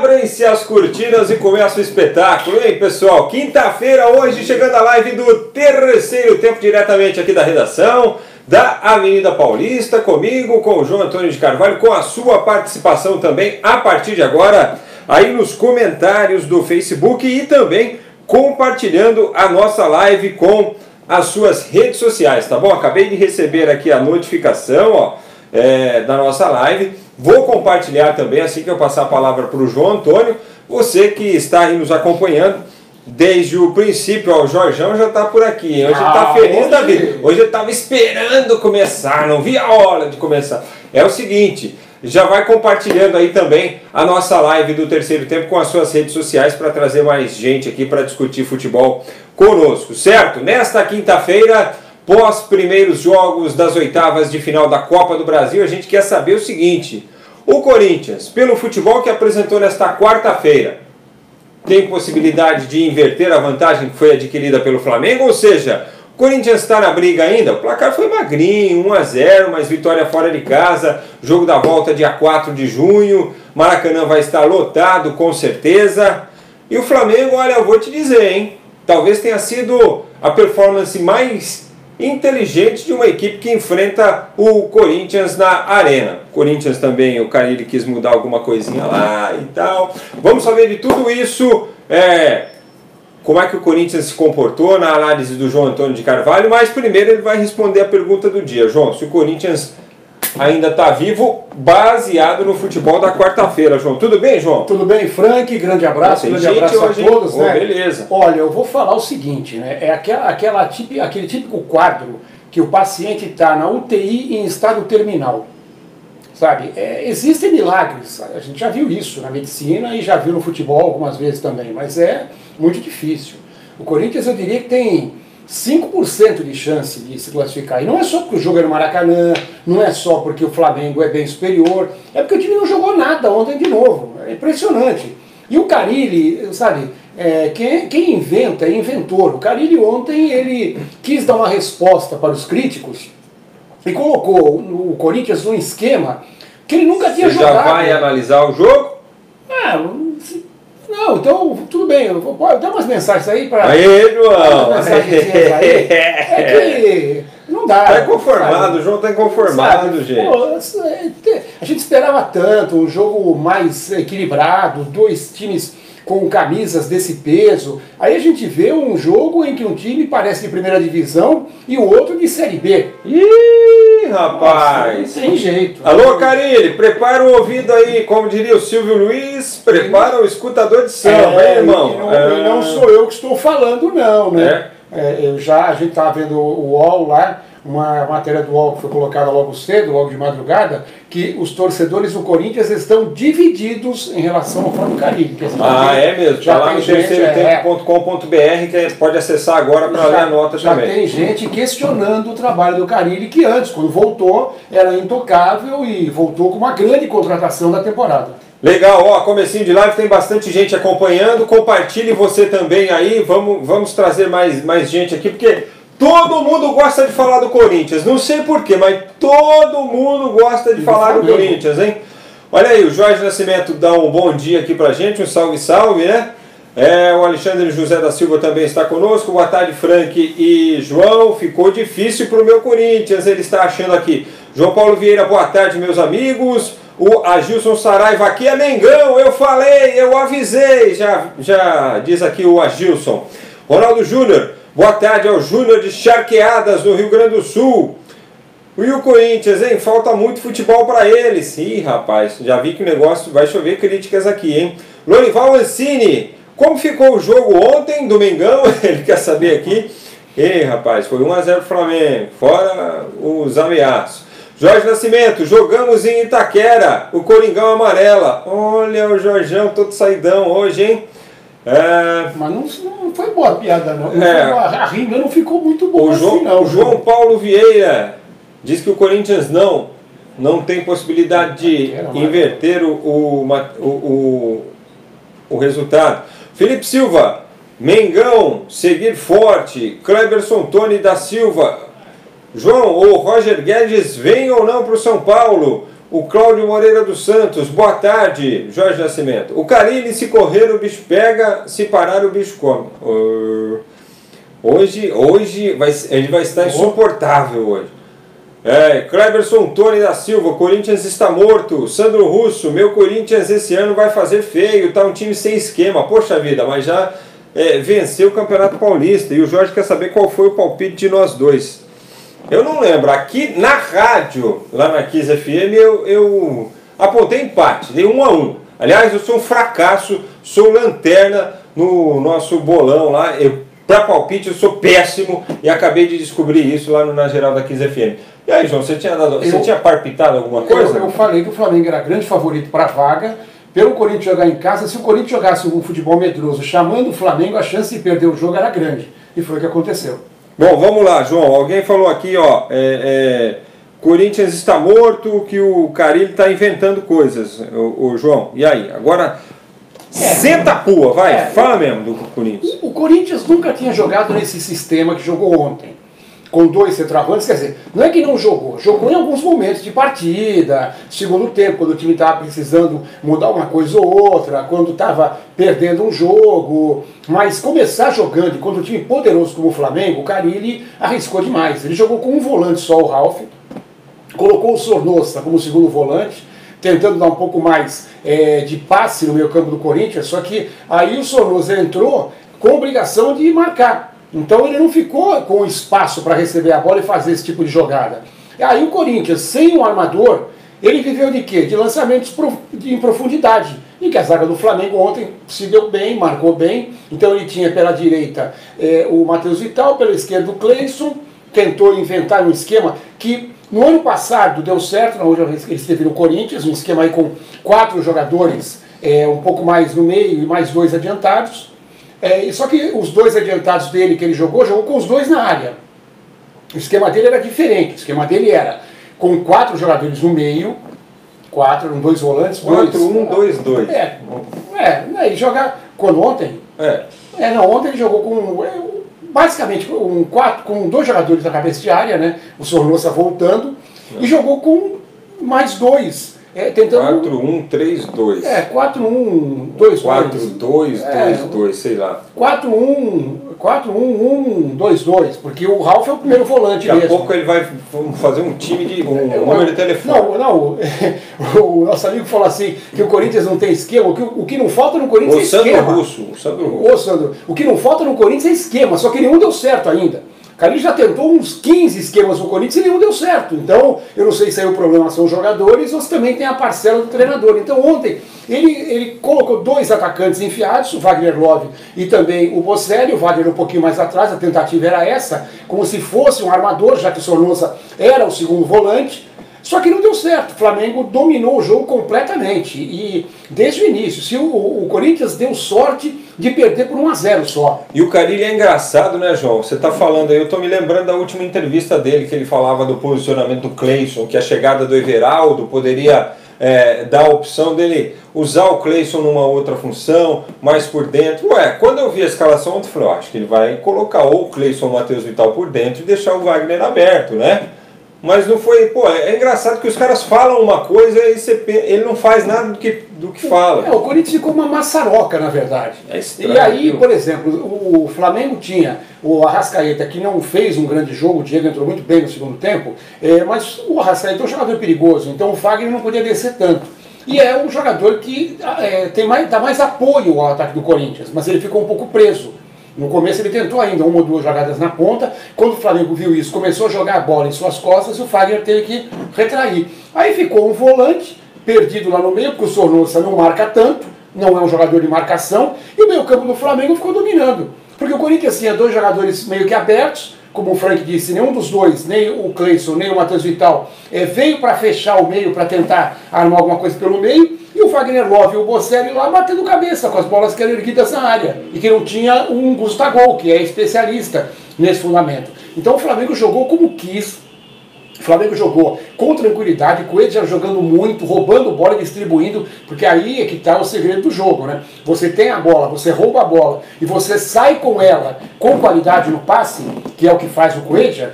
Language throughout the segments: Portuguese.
Abrem-se as cortinas e começa o espetáculo, hein, pessoal? Quinta-feira, hoje, chegando a live do terceiro tempo, diretamente aqui da redação da Avenida Paulista, comigo, com o João Antônio de Carvalho, com a sua participação também, a partir de agora, aí nos comentários do Facebook e também compartilhando a nossa live com as suas redes sociais, tá bom? Acabei de receber aqui a notificação, ó, da nossa live. Vou compartilhar também, assim que eu passar a palavra para o João Antônio. Você que está aí nos acompanhando desde o princípio, ó, o Jorjão já está por aqui. Hoje está feliz da vida. Hoje eu estava esperando começar, não vi a hora de começar. É o seguinte, já vai compartilhando aí também a nossa live do terceiro tempo com as suas redes sociais para trazer mais gente aqui para discutir futebol conosco, certo? Nesta quinta-feira, pós primeiros jogos das oitavas de final da Copa do Brasil, a gente quer saber o seguinte: o Corinthians, pelo futebol que apresentou nesta quarta-feira, tem possibilidade de inverter a vantagem que foi adquirida pelo Flamengo? Ou seja, o Corinthians está na briga ainda? O placar foi magrinho, 1-0, mas vitória fora de casa, jogo da volta dia 4 de junho, Maracanã vai estar lotado com certeza. E o Flamengo, olha, eu vou te dizer, hein, talvez tenha sido a performance mais inteligente de uma equipe que enfrenta o Corinthians na arena. Corinthians também, o Carille quis mudar alguma coisinha lá e tal. Vamos saber de tudo isso, como é que o Corinthians se comportou na análise do João Antônio de Carvalho, mas primeiro ele vai responder a pergunta do dia. João, se o Corinthians ainda está vivo, baseado no futebol da quarta-feira, João. Tudo bem, João? Tudo bem, Frank? Grande abraço, grande abraço a todos, né? Beleza. Olha, eu vou falar o seguinte, né? É aquele típico quadro que o paciente está na UTI em estado terminal, sabe? Existem milagres, a gente já viu isso na medicina e já viu no futebol algumas vezes também, mas é muito difícil. O Corinthians, eu diria que tem 5% de chance de se classificar. E não é só porque o jogo é no Maracanã, não é só porque o Flamengo é bem superior, é porque o time não jogou nada ontem de novo. É impressionante. E o Carille, sabe, quem inventa é inventor. O Carille ontem ele quis dar uma resposta para os críticos e colocou o Corinthians num esquema que ele nunca tinha jogado. Já vai analisar o jogo? Não, então tudo bem, eu vou dar umas mensagens aí para... Aí, João! Que não dá. Está inconformado, o João está inconformado, gente. Pô, a gente esperava tanto, um jogo mais equilibrado, dois times com camisas desse peso. Aí a gente vê um jogo em que um time parece de primeira divisão e o outro de Série B. Ih, rapaz! Nossa, não tem jeito. Alô, Carille, prepara o ouvido aí, como diria o Silvio Luiz, prepara o escutador de samba, hein, irmão? E não sou eu que estou falando, não, né? A gente estava vendo o UOL lá, uma matéria do UOL que foi colocada logo cedo, logo de madrugada, que os torcedores do Corinthians estão divididos em relação ao Flávio Carille. É mesmo? Já lá no terceirotempo.com.br, que pode acessar agora para ler a nota também. Já tem gente questionando o trabalho do Carille, que antes, quando voltou, era intocável e voltou com uma grande contratação da temporada. Legal, ó, comecinho de live, tem bastante gente acompanhando, compartilhe você também aí, vamos trazer mais gente aqui, porque todo mundo gosta de falar do Corinthians, não sei porquê, mas todo mundo gosta de falar do Corinthians, hein? Olha aí, o Jorge Nascimento dá um bom dia aqui pra gente, um salve, salve, né? O Alexandre José da Silva também está conosco, boa tarde, Frank e João, ficou difícil pro meu Corinthians, ele está achando aqui. João Paulo Vieira, boa tarde, meus amigos. O Agilson Saraiva, aqui é Mengão, eu falei, eu avisei, já diz aqui o Agilson. Ronaldo Júnior, boa tarde ao Júnior de Charqueadas, no Rio Grande do Sul. E o Corinthians, hein? Falta muito futebol para eles. Ih, rapaz, já vi que o negócio vai chover críticas aqui, hein? Lorival Ancini, como ficou o jogo ontem do Mengão? Ele quer saber aqui. Ei, rapaz, foi 1-0 Flamengo, fora os ameaços. Jorge Nascimento, jogamos em Itaquera, o Coringão amarela. Olha o Jorjão todo saidão hoje, hein? Mas não foi boa a piada, não. A rima não ficou muito boa assim, não. O João Paulo Vieira diz que o Corinthians não tem possibilidade de inverter o resultado. Felipe Silva, Mengão, seguir forte. Cleberson Tony da Silva. João, o Roger Guedes vem ou não para o São Paulo? O Cláudio Moreira dos Santos, boa tarde, Jorge Nascimento. O Carille, se correr o bicho pega, se parar o bicho come. Hoje ele vai estar insuportável hoje. Cleberson Tony da Silva, Corinthians está morto. Sandro Russo, meu Corinthians esse ano vai fazer feio, tá um time sem esquema. Poxa vida, mas já venceu o Campeonato Paulista. E o Jorge quer saber qual foi o palpite de nós dois. Eu não lembro, aqui na rádio, lá na Kiss FM, eu apontei empate, dei 1-1. Aliás, eu sou um fracasso, sou lanterna no nosso bolão lá. Para palpite eu sou péssimo e acabei de descobrir isso lá na geral da Kiss FM. E aí, João, você tinha palpitado alguma coisa? Eu falei que o Flamengo era grande favorito para a vaga, pelo Corinthians jogar em casa. Se o Corinthians jogasse um futebol medroso chamando o Flamengo, a chance de perder o jogo era grande. E foi o que aconteceu. Bom, vamos lá, João. Alguém falou aqui, ó, Corinthians está morto, que o Carille está inventando coisas, o João. E aí? Agora, senta a pua, vai, fala mesmo do Corinthians. O Corinthians nunca tinha jogado nesse sistema que jogou ontem, com 2 centroavantes. Quer dizer, não é que não jogou, jogou em alguns momentos de partida, segundo tempo, quando o time estava precisando mudar uma coisa ou outra, quando estava perdendo um jogo, mas começar jogando contra um time poderoso como o Flamengo, o Carille arriscou demais. Ele jogou com um volante só, o Ralf, colocou o Sornosa como segundo volante, tentando dar um pouco mais de passe no meio campo do Corinthians, só que aí o Sornosa entrou com a obrigação de marcar. Então ele não ficou com espaço para receber a bola e fazer esse tipo de jogada. E aí o Corinthians, sem um armador, ele viveu de quê? De lançamentos em profundidade. E que a zaga do Flamengo ontem se deu bem, marcou bem. Então ele tinha pela direita o Matheus Vital, pela esquerda o Cleison, tentou inventar um esquema que no ano passado deu certo, na última vez que ele esteve no Corinthians, um esquema aí com 4 jogadores, um pouco mais no meio e mais 2 adiantados. Só que os 2 adiantados dele que ele jogou com os 2 na área. O esquema dele era diferente. O esquema dele era com 4 jogadores no meio, 4, 2 volantes. 4-1-2-2. Ele joga quando ontem. Ontem ele jogou com basicamente com 2 jogadores na cabeça de área, né? O Sornosa voltando, e jogou com mais 2. Tentando 4-1-3-2. 4-1-2-2. 4-2-2-2, sei lá. 4-1-1-2-2, porque o Ralf é o primeiro volante mesmo. Daqui a pouco ele vai fazer um time de número de telefone. Não, o nosso amigo falou assim, que o Corinthians não tem esquema, o que não falta no Corinthians é esquema. O Sandro Russo. O que não falta no Corinthians é esquema, só que nenhum deu certo ainda. O Carille já tentou uns 15 esquemas no Corinthians e nenhum deu certo. Então, eu não sei se aí o problema são os jogadores ou se também tem a parcela do treinador. Então, ontem, ele colocou 2 atacantes enfiados, o Wagner Love e também o Bocelli. O Wagner um pouquinho mais atrás, a tentativa era essa, como se fosse um armador, já que o Sornosa era o segundo volante. Só que não deu certo. O Flamengo dominou o jogo completamente. E desde o início, o Corinthians deu sorte de perder por 1-0 só. E o Carille é engraçado, né, João? Você está falando aí, eu estou me lembrando da última entrevista dele, que ele falava do posicionamento do Cleison, que a chegada do Everaldo poderia dar a opção dele usar o Cleison numa outra função, mais por dentro. Quando eu vi a escalação ontem, eu falei, acho que ele vai colocar ou o Cleison ou o Matheus Vital por dentro e deixar o Wagner aberto, né? Mas não foi, é engraçado que os caras falam uma coisa e ele não faz nada do que fala. O Corinthians ficou uma maçaroca, na verdade. É estranho, e aí, por exemplo, o Flamengo tinha o Arrascaeta, que não fez um grande jogo, o Diego entrou muito bem no segundo tempo, mas o Arrascaeta é um jogador perigoso, então o Fagner não podia descer tanto. E é um jogador que dá mais apoio ao ataque do Corinthians, mas ele ficou um pouco preso. No começo ele tentou ainda 1 ou 2 jogadas na ponta. Quando o Flamengo viu isso, começou a jogar a bola em suas costas e o Fagner teve que retrair. Aí ficou um volante perdido lá no meio, porque o Sornosa não marca tanto, não é um jogador de marcação, e o meio campo do Flamengo ficou dominando. Porque o Corinthians tinha 2 jogadores meio que abertos, como o Frank disse, nenhum dos 2, nem o Cleison, nem o Matheus Vital, veio para fechar o meio, para tentar armar alguma coisa pelo meio, e o Wagner Love e o Bocelli lá batendo cabeça com as bolas que eram erguidas na área, e que não tinha um Gustavo, que é especialista nesse fundamento. Então o Flamengo jogou como quis, o Flamengo jogou com tranquilidade, com ele já jogando muito, roubando bola e distribuindo, porque aí é que está o segredo do jogo, né? Você tem a bola, você rouba a bola e você sai com ela com qualidade no passe, que é o que faz o Coelho,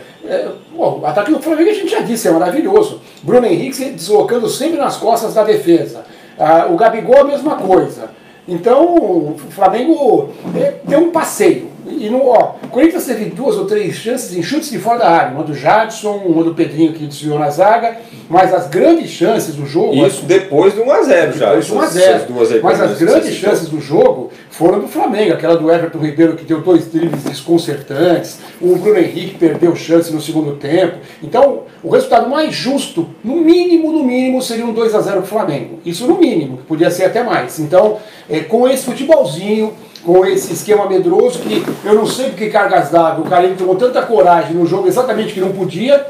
Bom, o ataque do Flamengo a gente já disse, é maravilhoso. Bruno Henrique se deslocando sempre nas costas da defesa. O Gabigol a mesma coisa. Então o Flamengo deu um passeio. E o Corinthians teve 2 ou 3 chances em chutes de fora da área. Uma do Jadson, uma do Pedrinho que desviou na zaga. Mas as grandes chances do jogo... Isso depois do 1x0 já. Depois do 1x0. Mas as grandes chances do jogo foram do Flamengo. Aquela do Everton Ribeiro que deu 2 dribles desconcertantes. O Bruno Henrique perdeu chance no segundo tempo. Então, o resultado mais justo, no mínimo, seria um 2x0 para o Flamengo. Isso no mínimo, que podia ser até mais. Então, com esse futebolzinho, com esse esquema medroso, que eu não sei porque cargas d'água, o Carlinhos tomou tanta coragem no jogo exatamente que não podia,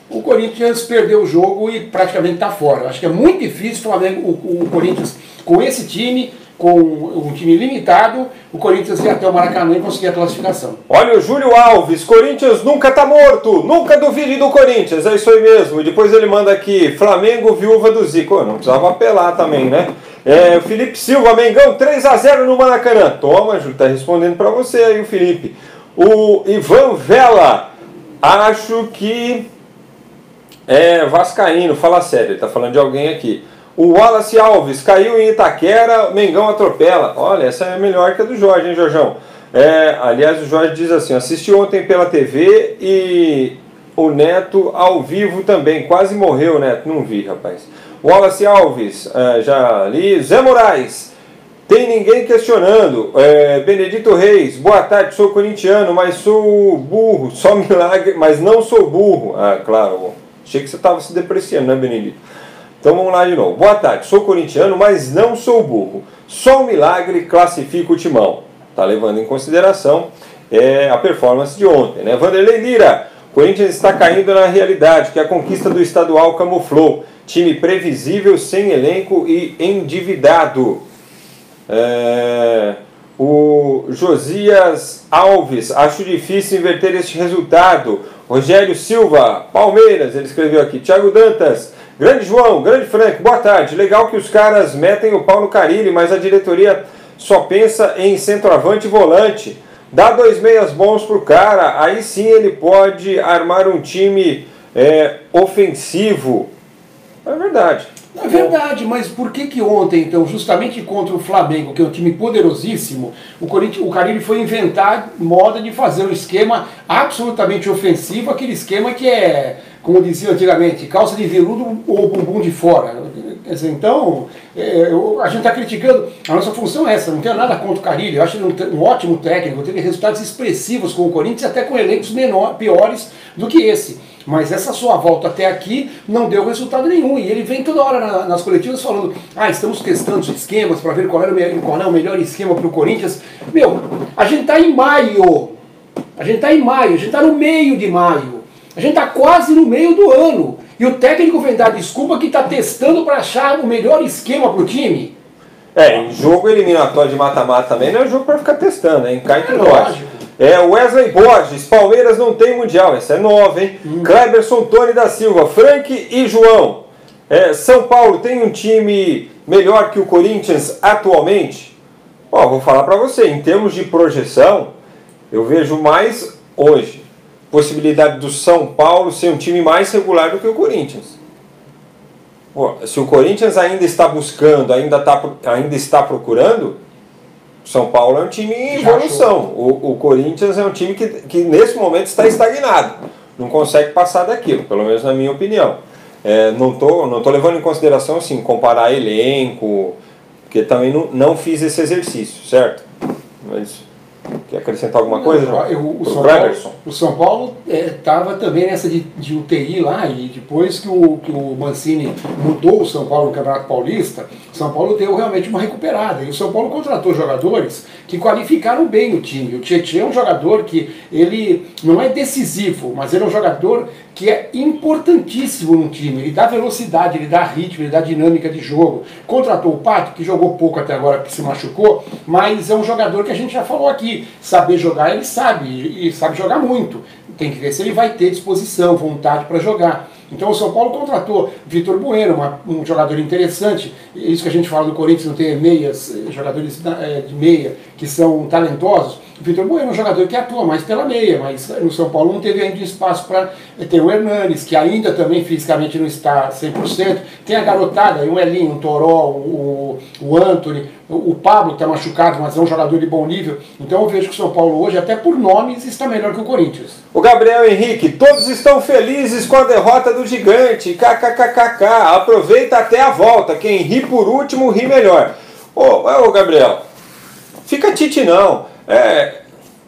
o Corinthians perdeu o jogo e praticamente está fora. Acho que é muito difícil o Flamengo, o Corinthians, com esse time, com um time limitado, o Corinthians ir até o Maracanã e conseguir a classificação. Olha o Júlio Alves, Corinthians nunca tá morto, nunca duvide do Corinthians, é isso aí mesmo. E depois ele manda aqui, Flamengo viúva do Zico. Não precisava apelar também, né? Felipe Silva, Mengão 3x0 no Maracanã. Toma, Júlio, tá respondendo para você aí o Felipe. O Ivan Vela, acho que vascaíno, fala sério, ele tá falando de alguém aqui. O Wallace Alves, caiu em Itaquera, Mengão atropela. Olha, essa é melhor que a do Jorge, hein, Jorjão? Aliás, o Jorge diz assim, assisti ontem pela TV e o Neto ao vivo também, quase morreu o Neto, não vi, rapaz. Wallace Alves, já li. Zé Moraes, tem ninguém questionando. Benedito Reis, boa tarde, sou corintiano, mas sou burro, só milagre, mas não sou burro. Ah, claro, achei que você estava se depreciando, né, Benedito? Então vamos lá de novo. Boa tarde, sou corintiano, mas não sou burro. Só um milagre classifica o timão. Tá levando em consideração a performance de ontem, né? Vanderlei Lira, Corinthians está caindo na realidade que a conquista do estadual camuflou. Time previsível, sem elenco e endividado. O Josias Alves, acho difícil inverter este resultado. Rogério Silva, Palmeiras, ele escreveu aqui. Thiago Dantas, grande João, grande Frank, boa tarde. Legal que os caras metem o pau no Carille, mas a diretoria só pensa em centroavante e volante. Dá 2 meias bons pro cara, aí sim ele pode armar um time ofensivo. É verdade. É verdade, mas por que ontem, então, justamente contra o Flamengo, que é um time poderosíssimo, o Carille foi inventar moda de fazer um esquema absolutamente ofensivo, aquele esquema que é, como dizia antigamente, calça de veludo ou bumbum de fora. Então, a gente está criticando, a nossa função é essa, não tenho nada contra o Carille, eu acho ele um ótimo técnico, teve resultados expressivos com o Corinthians, até com elencos piores do que esse. Mas essa sua volta até aqui não deu resultado nenhum. E ele vem toda hora nas coletivas falando, estamos testando os esquemas para ver qual é o melhor esquema para o Corinthians. Meu, a gente está em maio. A gente está no meio de maio. A gente está quase no meio do ano. E o técnico vem dar desculpa que está testando para achar o melhor esquema para o time. Em jogo eliminatório de mata-mata também não é jogo para ficar testando, hein? Cá entre nós. Wesley Borges, Palmeiras não tem mundial, essa é nova, hein? Kleberson, Tony da Silva, Frank e João. São Paulo tem um time melhor que o Corinthians atualmente? Vou falar para você, em termos de projeção, eu vejo mais hoje possibilidade do São Paulo ser um time mais regular do que o Corinthians. Se o Corinthians ainda está buscando, ainda está procurando, São Paulo é um time em evolução. O Corinthians é um time que nesse momento está estagnado. Não consegue passar daquilo, pelo menos na minha opinião. Não tô levando em consideração assim, comparar elenco, porque também não fiz esse exercício, certo? Mas quer acrescentar alguma coisa, João? O São Paulo estava também nessa de UTI lá, e depois que o Mancini mudou o São Paulo no Campeonato Paulista, o São Paulo deu realmente uma recuperada. E o São Paulo contratou jogadores que qualificaram bem o time. O Tietchan é um jogador que ele não é decisivo, mas ele é um jogador que é importantíssimo no time. Ele dá velocidade, ele dá ritmo, ele dá dinâmica de jogo. Contratou o Pato, que jogou pouco até agora porque se machucou, mas é um jogador que a gente já falou aqui. Saber jogar ele sabe, e sabe jogar muito. Tem que ver se ele vai ter disposição, vontade para jogar. Então o São Paulo contratou Vitor Bueno, um jogador interessante. Isso que a gente fala do Corinthians, não ter meias, jogadores de meia que são talentosos. O Vitor Bueno é um jogador que atua mais pela meia, mas no São Paulo não teve ainda espaço para ter o Hernanes, que ainda também fisicamente não está 100%. Tem a garotada, o Elinho, o Toró, o Antony, o Pablo que está machucado, mas é um jogador de bom nível. Então eu vejo que o São Paulo hoje, até por nomes, está melhor que o Corinthians. O Gabriel Henrique, todos estão felizes com a derrota do Gigante, kkkk, aproveita até a volta, quem ri por último ri melhor. Ô Gabriel, fica tite não.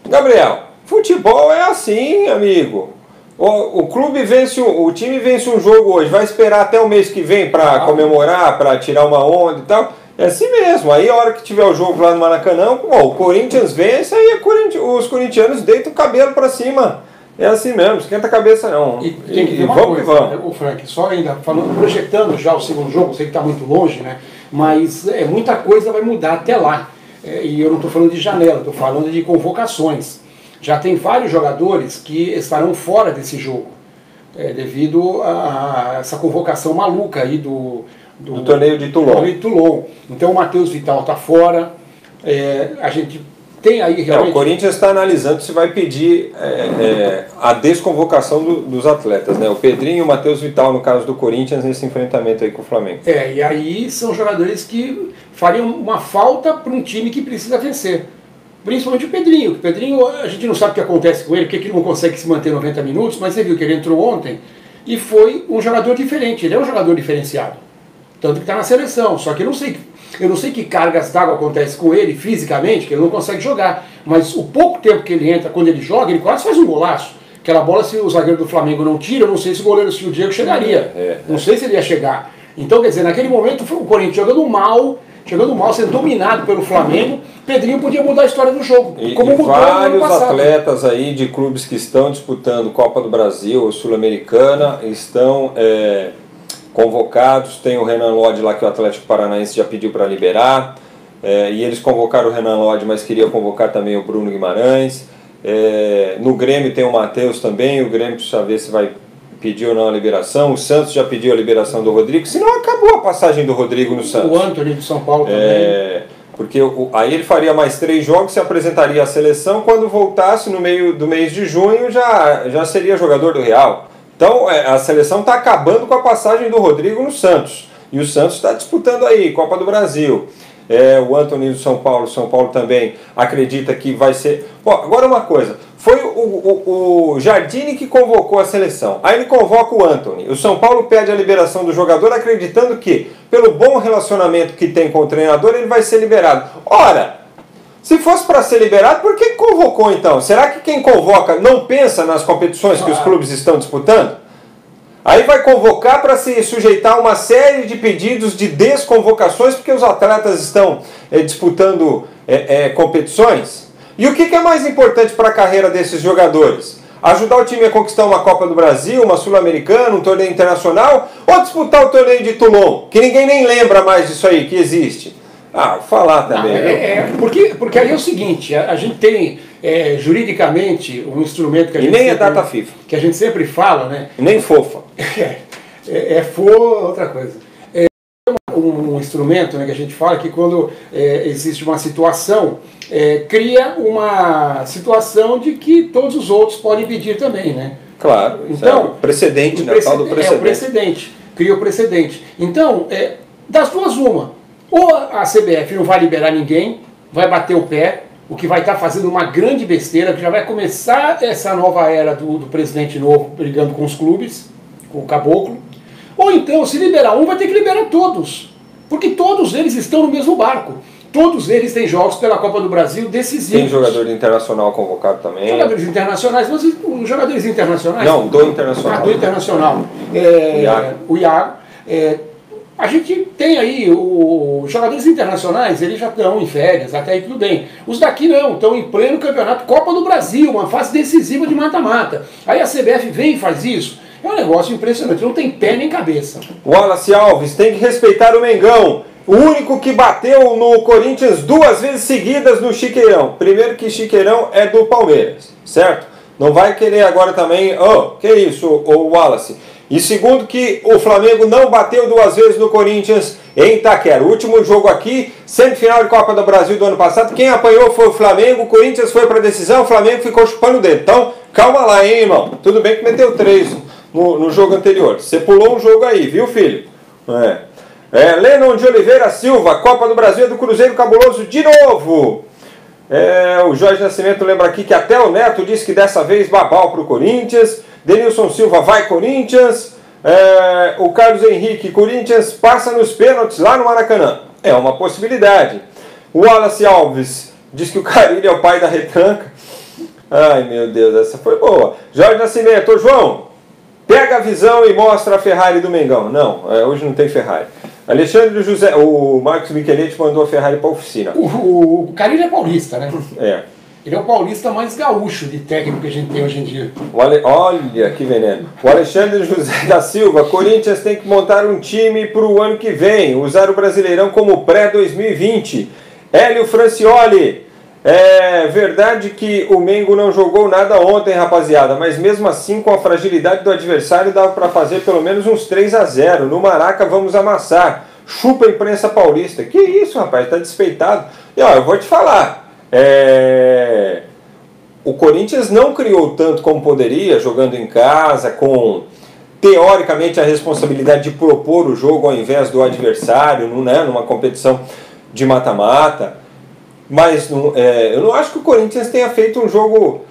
Gabriel, futebol é assim, amigo. O clube vence, o time vence um jogo hoje, vai esperar até o mês que vem para comemorar, para tirar uma onda e tal. É assim mesmo. Aí a hora que tiver o jogo lá no Maracanã, o Corinthians vence, aí os corintianos deitam o cabelo para cima. É assim mesmo, esquenta a cabeça não. E tem que ver uma coisa, né, o Frank, só ainda falando, projetando já o segundo jogo, sei que está muito longe, né? Mas muita coisa vai mudar até lá. E eu não estou falando de janela, estou falando de convocações. Já tem vários jogadores que estarão fora desse jogo, devido a essa convocação maluca aí do torneio de Toulon. Então o Matheus Vital está fora, a gente tem aí realmente... O Corinthians está analisando se vai pedir a desconvocação dos atletas, né? O Pedrinho e o Matheus Vital, no caso do Corinthians, nesse enfrentamento aí com o Flamengo. E aí são jogadores que fariam uma falta para um time que precisa vencer. Principalmente o Pedrinho. O Pedrinho, a gente não sabe o que acontece com ele, porque ele não consegue se manter 90 minutos, mas você viu que ele entrou ontem e foi um jogador diferente. Ele é um jogador diferenciado. Tanto que está na seleção. Só que eu não sei que cargas d'água acontece com ele fisicamente, que ele não consegue jogar. Mas o pouco tempo que ele entra, quando ele joga, ele quase faz um golaço. Aquela bola, se o zagueiro do Flamengo não tira, eu não sei se o goleiro, se o Diego chegaria. Não sei se ele ia chegar. Então, quer dizer, naquele momento, o Corinthians jogando mal, sendo dominado pelo Flamengo, Pedrinho podia mudar a história do jogo. Como mudou vários atletas aí de clubes que estão disputando Copa do Brasil ou Sul-Americana estão convocados. Tem o Renan Lodge lá que o Atlético Paranaense já pediu para liberar, e eles convocaram o Renan Lodge, mas queria convocar também o Bruno Guimarães. No Grêmio tem o Matheus também, o Grêmio precisa ver se vai pedir ou não a liberação. O Santos já pediu a liberação do Rodrigo, senão acabou a passagem do Rodrigo no Santos. O Antony do São Paulo também. Porque aí ele faria mais 3 jogos, se apresentaria à seleção, quando voltasse no meio do mês de junho já seria jogador do Real. Então a seleção está acabando com a passagem do Rodrigo no Santos. E o Santos está disputando aí Copa do Brasil. O Antony do São Paulo também acredita que vai ser... Agora uma coisa, foi o Jardine que convocou a seleção, aí ele convoca o Antony, o São Paulo pede a liberação do jogador acreditando que, pelo bom relacionamento que tem com o treinador, ele vai ser liberado. Ora, se fosse para ser liberado, por que convocou então? Será que quem convoca não pensa nas competições que os clubes estão disputando? Aí vai convocar para se sujeitar a uma série de pedidos de desconvocações porque os atletas estão disputando competições? E o que é mais importante para a carreira desses jogadores? Ajudar o time a conquistar uma Copa do Brasil, uma Sul-Americana, um torneio internacional, ou disputar o torneio de Toulon, que ninguém nem lembra mais disso aí, que existe? Falar também. Porque aí é o seguinte, a gente tem juridicamente um instrumento que a gente... E nem data FIFA. Que a gente sempre fala, né? E nem fofa. Outra coisa. Um instrumento, né, que a gente fala que quando existe uma situação, cria uma situação de que todos os outros podem pedir também, né? Claro, então, precedente, né? Tal do precedente. O precedente, cria o precedente. Então, das duas uma, ou a CBF não vai liberar ninguém, vai bater o pé, o que vai estar fazendo uma grande besteira, que já vai começar essa nova era do presidente novo brigando com os clubes, com o caboclo. Ou então, se liberar um, vai ter que liberar todos. Porque todos eles estão no mesmo barco. Todos eles têm jogos pela Copa do Brasil decisivos. Tem jogador internacional convocado também. Jogadores internacionais, mas os jogadores internacionais... Não, do internacional. Do internacional. O Iago. A gente tem aí, os jogadores internacionais, eles já estão em férias, até aí tudo bem. Os daqui não, estão em pleno campeonato Copa do Brasil, uma fase decisiva de mata-mata. Aí a CBF vem e faz isso. É um negócio impressionante, não tem pé nem cabeça. Wallace Alves, tem que respeitar o Mengão. O único que bateu no Corinthians 2 vezes seguidas no Chiqueirão. Primeiro que Chiqueirão é do Palmeiras, certo? Não vai querer agora também... que isso, o Wallace? E segundo, que o Flamengo não bateu 2 vezes no Corinthians em Itaquera. O último jogo aqui, semifinal de Copa do Brasil do ano passado, quem apanhou foi o Flamengo, o Corinthians foi para a decisão, o Flamengo ficou chupando o dedo. Então, calma lá, hein, irmão? Tudo bem que meteu 3 no jogo anterior. Você pulou um jogo aí, viu, filho? Lennon de Oliveira Silva, Copa do Brasil é do Cruzeiro Cabuloso de novo. O Jorge Nascimento lembra aqui que até o Neto disse que dessa vez babau para o Corinthians. Denilson Silva, vai Corinthians. O Carlos Henrique, Corinthians passa nos pênaltis lá no Maracanã. É uma possibilidade. O Wallace Alves diz que o Carille é o pai da retranca. Ai, meu Deus, essa foi boa. Jorge Nascimento, ô João, pega a visão e mostra a Ferrari do Mengão. Não, hoje não tem Ferrari. Alexandre José, o Marcos Micheletti mandou a Ferrari para a oficina. O Carille é paulista, né? É. Ele é o paulista mais gaúcho de técnico que a gente tem hoje em dia. Olha que veneno. O Alexandre José da Silva, Corinthians tem que montar um time para o ano que vem, usar o Brasileirão como pré-2020. Hélio Francioli, é verdade que o Mengo não jogou nada ontem, rapaziada, mas mesmo assim, com a fragilidade do adversário, dava para fazer pelo menos uns 3-0. No Maraca vamos amassar. Chupa a imprensa paulista. Que isso, rapaz, tá despeitado. E ó, eu vou te falar. O Corinthians não criou tanto como poderia, jogando em casa, com teoricamente a responsabilidade de propor o jogo ao invés do adversário, numa competição de mata-mata. Mas eu não acho que o Corinthians tenha feito um jogo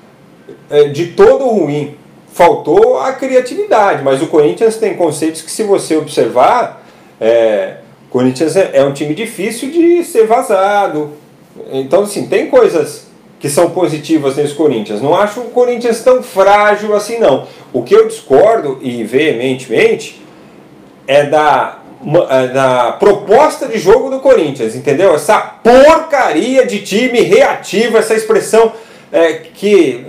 de todo ruim. Faltou a criatividade, mas o Corinthians tem conceitos que, se você observar, o Corinthians é um time difícil de ser vazado. Então, assim, tem coisas que são positivas nesse Corinthians. Não acho o Corinthians tão frágil assim, não. O que eu discordo, e veementemente, é da proposta de jogo do Corinthians, entendeu? Essa porcaria de time reativo, essa expressão que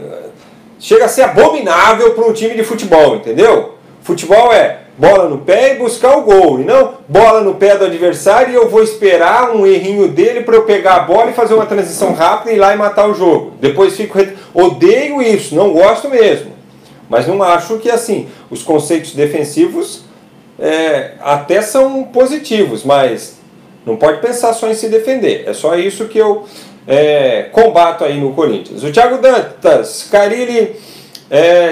chega a ser abominável para um time de futebol, entendeu? Futebol é bola no pé e buscar o gol, e não bola no pé do adversário e eu vou esperar um errinho dele para eu pegar a bola e fazer uma transição rápida e ir lá e matar o jogo. Depois fico... Odeio isso, não gosto mesmo. Mas não acho que, assim, os conceitos defensivos até são positivos, mas não pode pensar só em se defender. É só isso que eu combato aí no Corinthians. O Thiago Dantas, Carille...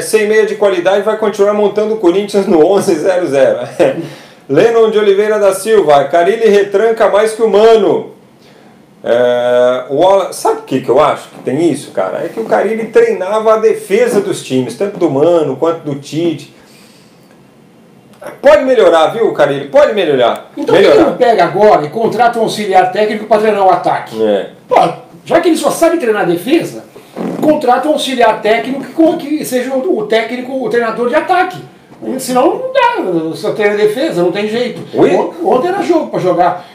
sem meia de qualidade, vai continuar montando o Corinthians no 11-0-0. Lennon de Oliveira da Silva, Carille retranca mais que o Mano. Sabe o que eu acho que tem isso, cara? É que o Carille treinava a defesa dos times, tanto do Mano quanto do Tite. Pode melhorar, viu, Carille? Pode melhorar. Então por que ele não pega agora e contrata um auxiliar técnico para treinar o ataque? Pô, já que ele só sabe treinar a defesa, contrata um auxiliar técnico que seja o treinador de ataque. Senão não dá, só tem a defesa, não tem jeito. Ontem era jogo para jogar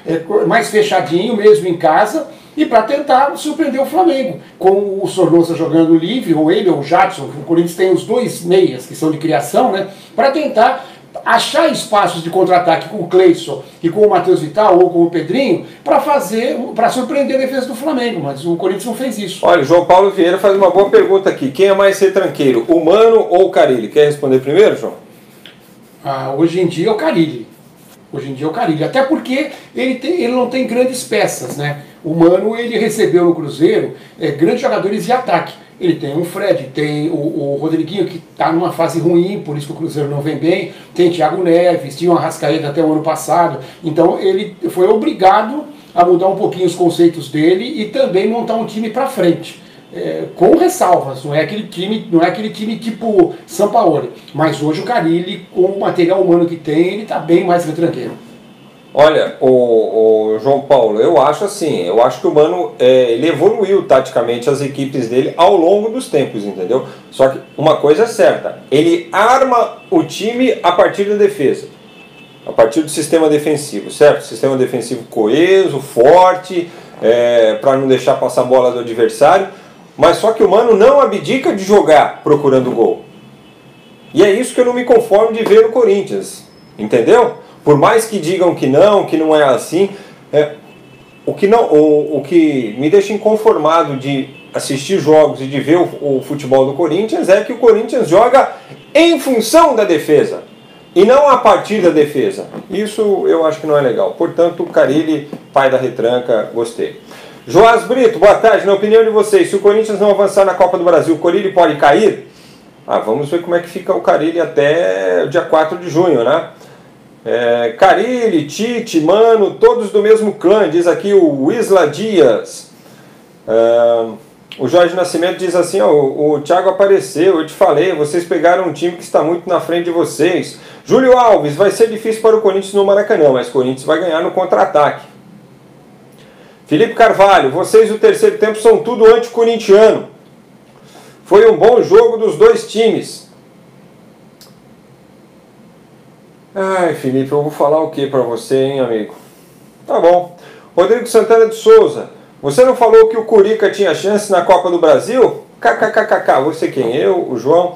mais fechadinho mesmo em casa e para tentar surpreender o Flamengo. Com o Sornosa jogando livre, ou ele ou o Jadson, o Corinthians tem os 2 meias que são de criação, né, para tentar achar espaços de contra-ataque com o Cleison e com o Matheus Vital ou com o Pedrinho para surpreender a defesa do Flamengo, mas o Corinthians não fez isso. Olha, o João Paulo Vieira faz uma boa pergunta aqui. Quem é mais retranqueiro, o Mano ou o Carille? Quer responder primeiro, João? Hoje em dia é o Carille. Hoje em dia é o Carille. Até porque ele não tem grandes peças, né? O Mano, ele recebeu no Cruzeiro grandes jogadores de ataque. Ele tem o Fred, tem o Rodriguinho, que está numa fase ruim, por isso que o Cruzeiro não vem bem, tem Thiago Neves, tinha o Arrascaeta até o ano passado. Então ele foi obrigado a mudar um pouquinho os conceitos dele e também montar um time para frente. Com ressalvas, não é aquele time tipo Sampaoli. Mas hoje o Carille, com o material humano que tem, ele está bem mais retranqueiro. Olha, o João Paulo, eu acho assim, eu acho que o Mano ele evoluiu taticamente as equipes dele ao longo dos tempos, entendeu? Só que uma coisa é certa, ele arma o time a partir da defesa, a partir do sistema defensivo, certo? Sistema defensivo coeso, forte, para não deixar passar a bola do adversário, mas só que o Mano não abdica de jogar procurando gol. E é isso que eu não me conformo de ver no Corinthians, entendeu? Por mais que digam que não é assim, o que me deixa inconformado de assistir jogos e de ver o futebol do Corinthians é que o Corinthians joga em função da defesa. e não a partir da defesa. Isso eu acho que não é legal. Portanto, Carille, pai da retranca, gostei. Joás Brito, boa tarde. Na opinião de vocês, se o Corinthians não avançar na Copa do Brasil, o Carille pode cair? Vamos ver como é que fica o Carille até o dia 4 de junho, né? Carille, Tite, Mano, todos do mesmo clã, diz aqui o Isla Dias. O Jorge Nascimento diz assim, o Thiago apareceu, eu te falei, vocês pegaram um time que está muito na frente de vocês. Júlio Alves, vai ser difícil para o Corinthians no Maracanã, mas o Corinthians vai ganhar no contra-ataque. Felipe Carvalho, vocês do terceiro tempo são tudo anti-corintiano. Foi um bom jogo dos dois times. Ai, Felipe, eu vou falar o que para você, hein, amigo? Tá bom. Rodrigo Santana de Souza, você não falou que o Curica tinha chance na Copa do Brasil? KKKKK, você quem? Eu, o João.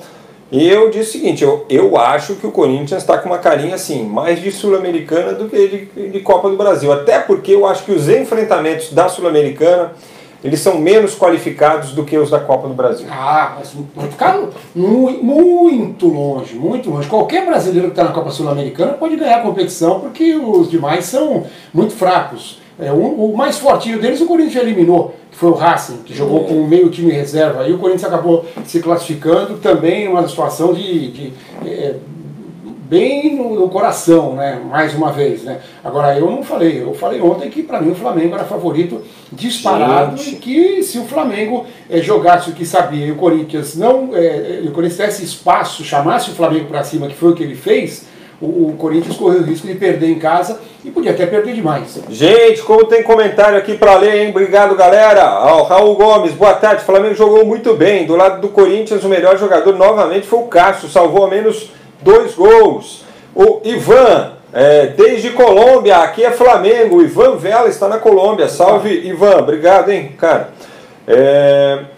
E eu disse o seguinte, eu acho que o Corinthians está com uma carinha assim, mais de Sul-Americana do que de Copa do Brasil. Até porque eu acho que os enfrentamentos da Sul-Americana, eles são menos qualificados do que os da Copa do Brasil. Mas vai ficar muito longe, muito longe. Qualquer brasileiro que está na Copa Sul-Americana pode ganhar a competição, porque os demais são muito fracos. O mais fortinho deles o Corinthians eliminou, que foi o Racing, que jogou com meio time reserva. Aí o Corinthians acabou se classificando também em uma situação bem no coração, né? Mais uma vez, né? Agora eu não falei, eu falei ontem que para mim o Flamengo era favorito disparado, e que se o Flamengo jogasse o que sabia e o Corinthians o Corinthians desse espaço, chamasse o Flamengo para cima, que foi o que ele fez, o Corinthians correu o risco de perder em casa e podia até perder demais. Gente, como tem comentário aqui para ler, hein? Obrigado, galera. Raul Gomes, boa tarde. O Flamengo jogou muito bem. Do lado do Corinthians, o melhor jogador novamente foi o Cássio. Salvou ao menos 2 gols. O Ivan, desde Colômbia, aqui é Flamengo. O Ivan Vela está na Colômbia. Salve, Ivan. Obrigado, hein, cara.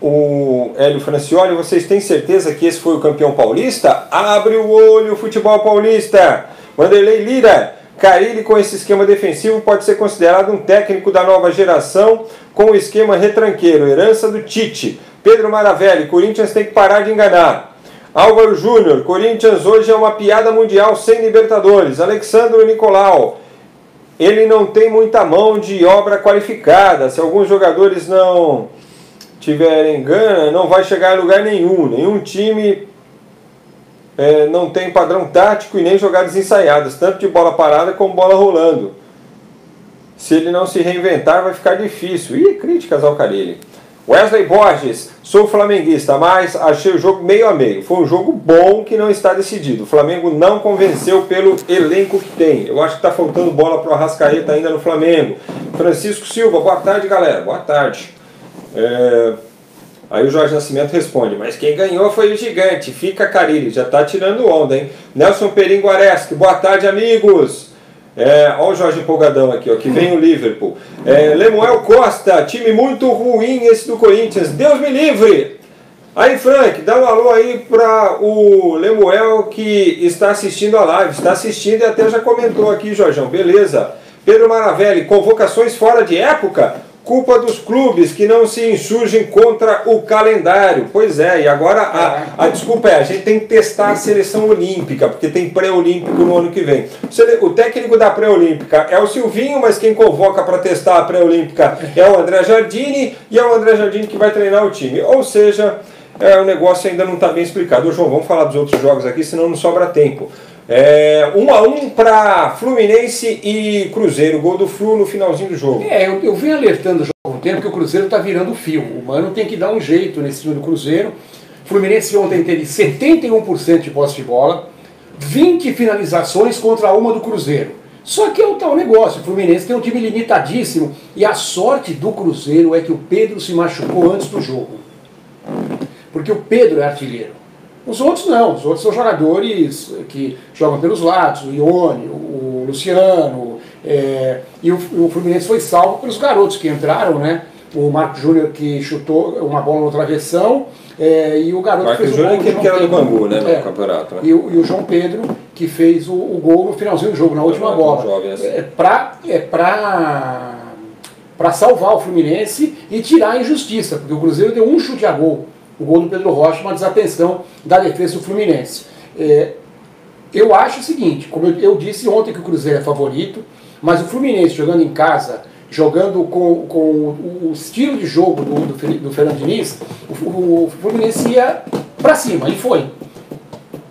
O Hélio Francioli, vocês têm certeza que esse foi o campeão paulista? Abre o olho, futebol paulista. Vanderlei Lira, Carille com esse esquema defensivo pode ser considerado um técnico da nova geração com o esquema retranqueiro, herança do Tite. Pedro Maravelli, Corinthians tem que parar de enganar. Álvaro Júnior, Corinthians hoje é uma piada mundial sem Libertadores. Alexandro Nicolau, ele não tem muita mão de obra qualificada. Se alguns jogadores não tiverem gana, não vai chegar a lugar nenhum. Nenhum time não tem padrão tático e nem jogadas ensaiadas, tanto de bola parada como bola rolando. Se ele não se reinventar, vai ficar difícil. Críticas ao Carille. Wesley Borges, sou flamenguista, mas achei o jogo meio a meio. Foi um jogo bom que não está decidido. O Flamengo não convenceu pelo elenco que tem. Eu acho que está faltando bola para o Arrascaeta ainda no Flamengo. Francisco Silva, boa tarde, galera. Boa tarde. Aí o Jorge Nascimento responde, mas quem ganhou foi o gigante. Fica Carille, já está tirando onda, hein? Nelson Peringuareschi, boa tarde, amigos. Olha o Jorge empolgadão aqui, ó, que vem o Liverpool. Lemuel Costa, time muito ruim esse do Corinthians, Deus me livre. Aí, Frank, dá um alô aí para o Lemuel que está assistindo a live, está assistindo e até já comentou aqui, Jorjão, beleza. Pedro Maravelli, convocações fora de época? Culpa dos clubes que não se insurgem contra o calendário. Pois é, e agora a desculpa a gente tem que testar a seleção olímpica, porque tem pré-olímpico no ano que vem. O técnico da pré-olímpica é o Silvinho, mas quem convoca para testar a pré-olímpica é o André Jardine, e é o André Jardine que vai treinar o time. Ou seja, o negócio ainda não está bem explicado. Ô, João, vamos falar dos outros jogos aqui, senão não sobra tempo. 1-1 para Fluminense e Cruzeiro, gol do Flu no finalzinho do jogo. Eu venho alertando já há algum tempo que o Cruzeiro está virando fio. O Mano tem que dar um jeito nesse time do Cruzeiro. O Fluminense ontem teve 71% de posse de bola, 20 finalizações contra uma do Cruzeiro. Só que é o tal negócio, o Fluminense tem um time limitadíssimo e a sorte do Cruzeiro é que o Pedro se machucou antes do jogo. Porque o Pedro é artilheiro. Os outros não, os outros são jogadores que jogam pelos lados, o Ione, o Luciano, e o Fluminense foi salvo pelos garotos que entraram, né? O Marco Júnior que chutou uma bola no travessão, e o garoto Marco que fez Júnior o gol. Que era do Bangu, né, no campeonato. Né? E o João Pedro que fez o gol no finalzinho do jogo, na última bola. Para salvar o Fluminense e tirar a injustiça, porque o Cruzeiro deu um chute a gol. O gol do Pedro Rocha, uma desatenção da defesa do Fluminense. Eu acho o seguinte, como eu disse ontem que o Cruzeiro é favorito, mas o Fluminense jogando em casa, jogando com o estilo de jogo do Fernando Diniz, o Fluminense ia para cima, e foi.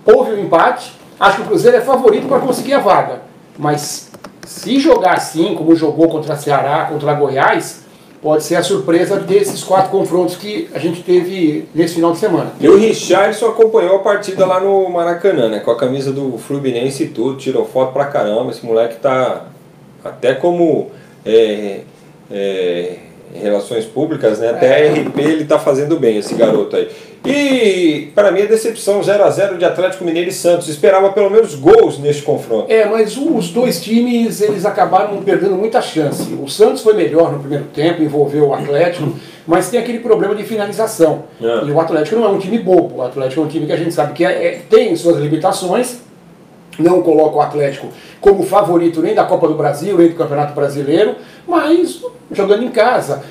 Houve um empate, acho que o Cruzeiro é favorito para conseguir a vaga, mas se jogar assim, como jogou contra a Ceará, contra a Goiás, pode ser a surpresa desses 4 confrontos que a gente teve nesse final de semana. E o Richarlison acompanhou a partida lá no Maracanã, né? Com a camisa do Fluminense e tudo, tirou foto pra caramba. Esse moleque tá até como relações públicas, né? Até RP ele tá fazendo bem, esse garoto aí. E para mim a decepção 0-0 de Atlético Mineiro e Santos. Esperava pelo menos gols neste confronto. Mas os dois times eles acabaram perdendo muita chance. O Santos foi melhor no primeiro tempo, envolveu o Atlético, mas tem aquele problema de finalização. E o Atlético não é um time bobo. O Atlético é um time que a gente sabe que tem suas limitações. Não coloca o Atlético como favorito nem da Copa do Brasil, nem do Campeonato Brasileiro, mas jogando em casa.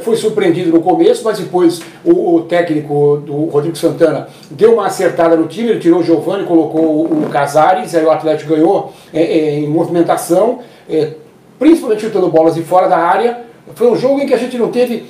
Foi surpreendido no começo, mas depois o técnico do Rodrigo Santana deu uma acertada no time, ele tirou o Giovani, colocou o Casares, aí o Atlético ganhou em movimentação, principalmente chutando bolas de fora da área. Foi um jogo em que a gente não teve...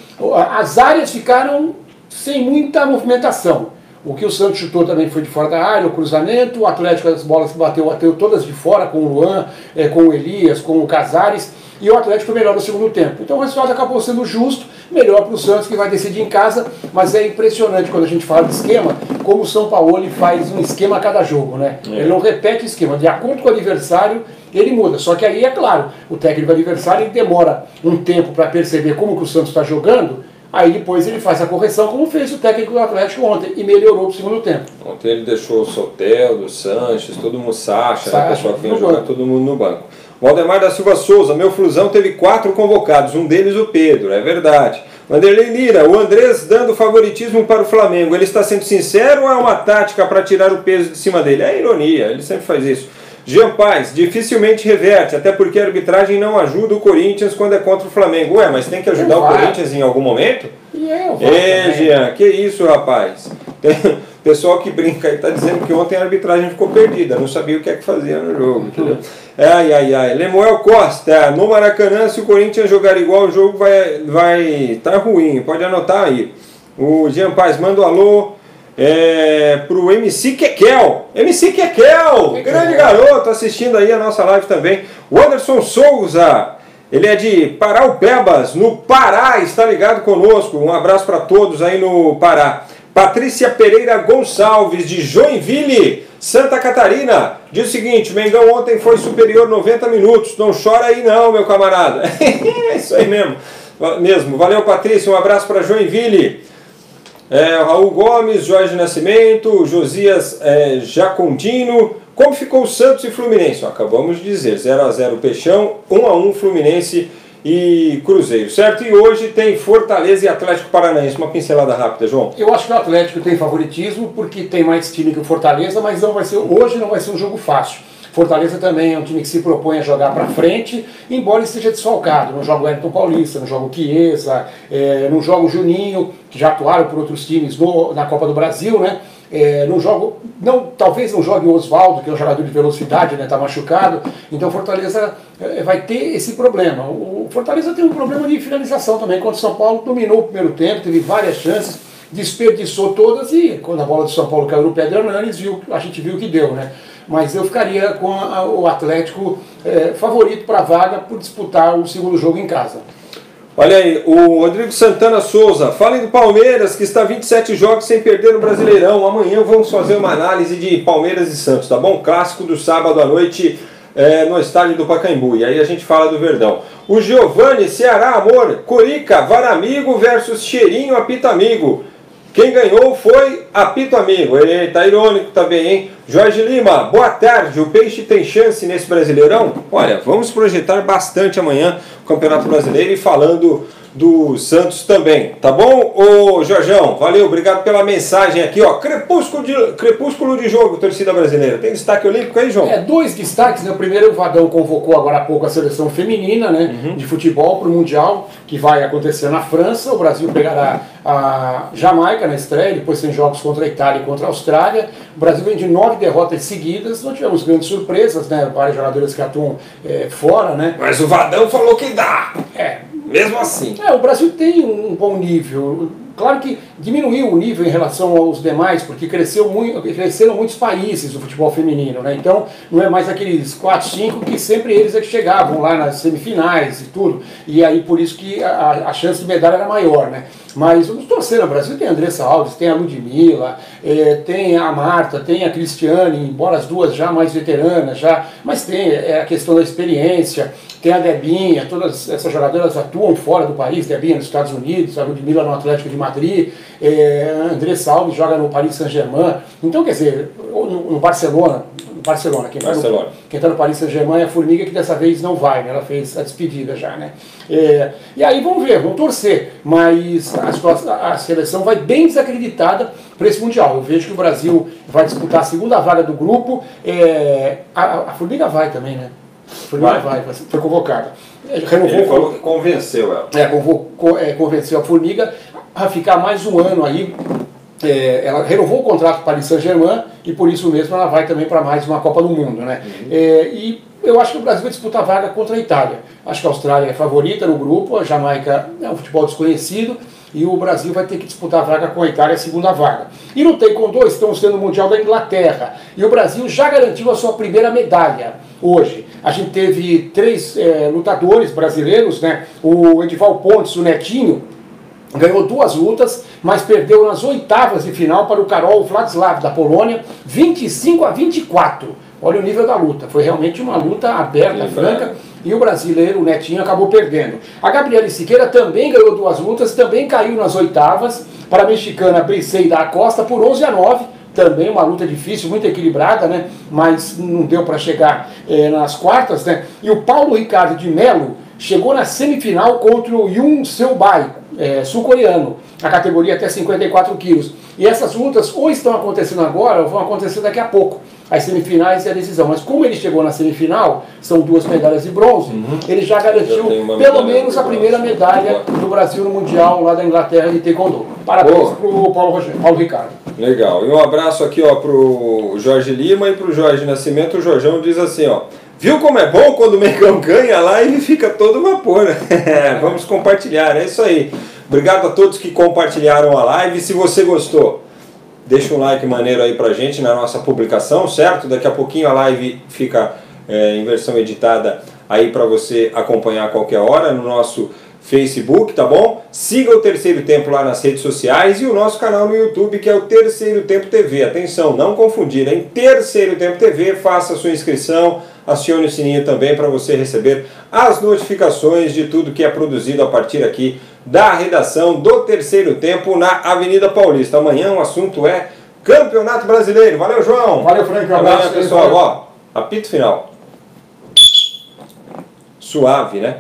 As áreas ficaram sem muita movimentação. O que o Santos chutou também foi de fora da área, o cruzamento, o Atlético, as bolas que bateu todas de fora, com o Luan, com o Elias, com o Casares, e o Atlético foi melhor no segundo tempo. Então o resultado acabou sendo justo, melhor para o Santos, que vai decidir em casa, mas é impressionante quando a gente fala de esquema, como o São Paulo faz um esquema a cada jogo, né? Ele não repete o esquema, de acordo com o adversário, ele muda. Só que aí, é claro, o técnico adversário ele demora um tempo para perceber como que o Santos está jogando. Aí depois ele faz a correção, como fez o técnico do Atlético ontem, e melhorou pro segundo tempo. Ontem ele deixou o Soteldo, o Sanches, todo mundo, Sacha, né, o pessoal que vinha jogar todo mundo no banco. Valdemar da Silva Souza, meu Flusão teve 4 convocados, um deles o Pedro, é verdade. Vanderlei Lira, o Andrés dando favoritismo para o Flamengo, ele está sendo sincero ou é uma tática para tirar o peso de cima dele? É ironia, ele sempre faz isso. Jean Paes, dificilmente reverte, até porque a arbitragem não ajuda o Corinthians quando é contra o Flamengo. Ué, mas tem que ajudar o Corinthians em algum momento? Jean, que isso, rapaz? Tem pessoal que brinca e está dizendo que ontem a arbitragem ficou perdida, não sabia o que é que fazia no jogo, entendeu? Lemuel Costa, no Maracanã, se o Corinthians jogar igual, o jogo vai estar ruim, pode anotar aí. O Jean Paes manda um alô. Pro MC Kekel, grande garoto, assistindo aí a nossa live também. O Anderson Souza, ele é de Paraupebas, no Pará, está ligado conosco. Um abraço para todos aí no Pará. Patrícia Pereira Gonçalves, de Joinville, Santa Catarina, diz o seguinte: Mengão ontem foi superior 90 minutos, não chora aí não, meu camarada. É isso aí mesmo. Valeu, Patrícia, um abraço para Joinville. Raul Gomes, Jorge Nascimento, Josias Jacondino. Como ficou o Santos e Fluminense? Acabamos de dizer, 0-0 Peixão, 1-1 Fluminense e Cruzeiro, certo? E hoje tem Fortaleza e Atlético Paranaense. Uma pincelada rápida, João. Eu acho que o Atlético tem favoritismo porque tem mais time que o Fortaleza, mas hoje não vai ser um jogo fácil. Fortaleza também é um time que se propõe a jogar para frente, embora esteja desfalcado. Não joga o Wellington Paulista, não joga o Chiesa, não joga o Juninho, que já atuaram por outros times na Copa do Brasil, né? Talvez não jogue o Oswaldo, que é um jogador de velocidade, né? Está machucado. Então o Fortaleza vai ter esse problema. O Fortaleza tem um problema de finalização também. Quando o São Paulo dominou o primeiro tempo, teve várias chances, desperdiçou todas e quando a bola do São Paulo caiu no pé do Hernanes, a gente viu o que deu, né? Mas eu ficaria com o Atlético favorito para a vaga por disputar o segundo jogo em casa. Olha aí, o Rodrigo Santana Souza, falem do Palmeiras, que está 27 jogos sem perder no Brasileirão. Amanhã vamos fazer uma análise de Palmeiras e Santos, tá bom? Clássico do sábado à noite no estádio do Pacaembu. E aí a gente fala do Verdão. O Giovani, Ceará, amor, Corica, VAR amigo versus Cheirinho, apito amigo. Quem ganhou foi Apito Amigo. Ele tá irônico também, hein? Jorge Lima, boa tarde. O Peixe tem chance nesse Brasileirão? Olha, vamos projetar bastante amanhã o Campeonato Brasileiro e falando do Santos também, tá bom? Ô Jorjão, valeu, obrigado pela mensagem aqui, ó. Crepúsculo de jogo, torcida brasileira. Tem destaque olímpico aí, João? 2 destaques, né? O primeiro, o Vadão convocou agora há pouco a seleção feminina, né? De futebol para o Mundial, que vai acontecer na França. O Brasil pegará a Jamaica na estreia, depois tem jogos contra a Itália e contra a Austrália. O Brasil vem de 9 9 derrotas seguidas, não tivemos grandes surpresas, né? Vários jogadores que atuam fora, né? Mas o Vadão falou que dá. Mesmo assim. O Brasil tem um bom nível. Claro que diminuiu o nível em relação aos demais, porque cresceram muitos países o futebol feminino, né? Então não é mais aqueles 4, 5 que sempre eles é que chegavam lá nas semifinais e tudo. E aí por isso que a chance de medalha era maior, né? Mas vamos torcer, no Brasil tem a Andressa Alves, tem a Ludmilla, tem a Marta, tem a Cristiane, embora as duas já mais veteranas, mas tem a questão da experiência, tem a Debinha, todas essas jogadoras atuam fora do país, Debinha nos Estados Unidos, a Ludmilla no Atlético de Madrid, a Andressa Alves joga no Paris Saint-Germain, então quer dizer, no Barcelona, quem está no Paris Saint-Germain é a Formiga, que dessa vez não vai, né? Ela fez a despedida já, né? E aí vamos ver, vamos torcer, mas a seleção vai bem desacreditada para esse Mundial. Eu vejo que o Brasil vai disputar a segunda vaga do grupo, a Formiga vai também, né? A Formiga vai, foi convocada. Ele falou que convenceu ela. Convenceu a Formiga a ficar mais um ano aí. Ela renovou o contrato com o Paris Saint-Germain e por isso mesmo ela vai também para mais uma Copa do Mundo, né? E eu acho que o Brasil vai disputar a vaga contra a Itália. Acho que a Austrália é favorita no grupo, a Jamaica é um futebol desconhecido e o Brasil vai ter que disputar a vaga com a Itália, a segunda vaga. E no Taekwondo estamos tendo o Mundial da Inglaterra e o Brasil já garantiu a sua primeira medalha hoje. A gente teve 3 lutadores brasileiros, né? O Edival Pontes, o Netinho, ganhou 2 lutas, mas perdeu nas oitavas de final para o Karol Władysław da Polônia, 25-24. Olha o nível da luta, foi realmente uma luta aberta, franca, e o brasileiro, o Netinho, acabou perdendo. A Gabriele Siqueira também ganhou 2 lutas, também caiu nas oitavas para a mexicana Briseida da Acosta por 11-9, também uma luta difícil, muito equilibrada, né? Mas não deu para chegar nas quartas, né? E o Paulo Ricardo de Mello chegou na semifinal contra o Yoon Seo-bai, sul-coreano, na categoria até 54 quilos. E essas lutas ou estão acontecendo agora ou vão acontecer daqui a pouco. As semifinais e a decisão. Mas como ele chegou na semifinal, são 2 medalhas de bronze, ele já garantiu pelo menos a primeira medalha do Brasil no Mundial lá da Inglaterra de Taekwondo. Parabéns para o Paulo Ricardo. Legal. E um abraço aqui para o Jorge Lima e para o Jorge Nascimento. O Jorjão diz assim, viu como é bom quando o Mengão ganha lá e ele fica todo vapor, né? Vamos compartilhar, é isso aí. Obrigado a todos que compartilharam a live. Se você gostou, deixa um like maneiro aí pra gente na nossa publicação, certo? Daqui a pouquinho a live fica em versão editada aí para você acompanhar a qualquer hora no nosso Facebook, tá bom? Siga o Terceiro Tempo lá nas redes sociais e o nosso canal no YouTube, que é o Terceiro Tempo TV. Atenção, não confundir, hein? Terceiro Tempo TV, faça a sua inscrição, acione o sininho também para você receber as notificações de tudo que é produzido a partir aqui da redação do Terceiro Tempo na Avenida Paulista. Amanhã o assunto é Campeonato Brasileiro. Valeu, João! Valeu, Frank. Um abraço, pessoal. Apito final. Suave, né?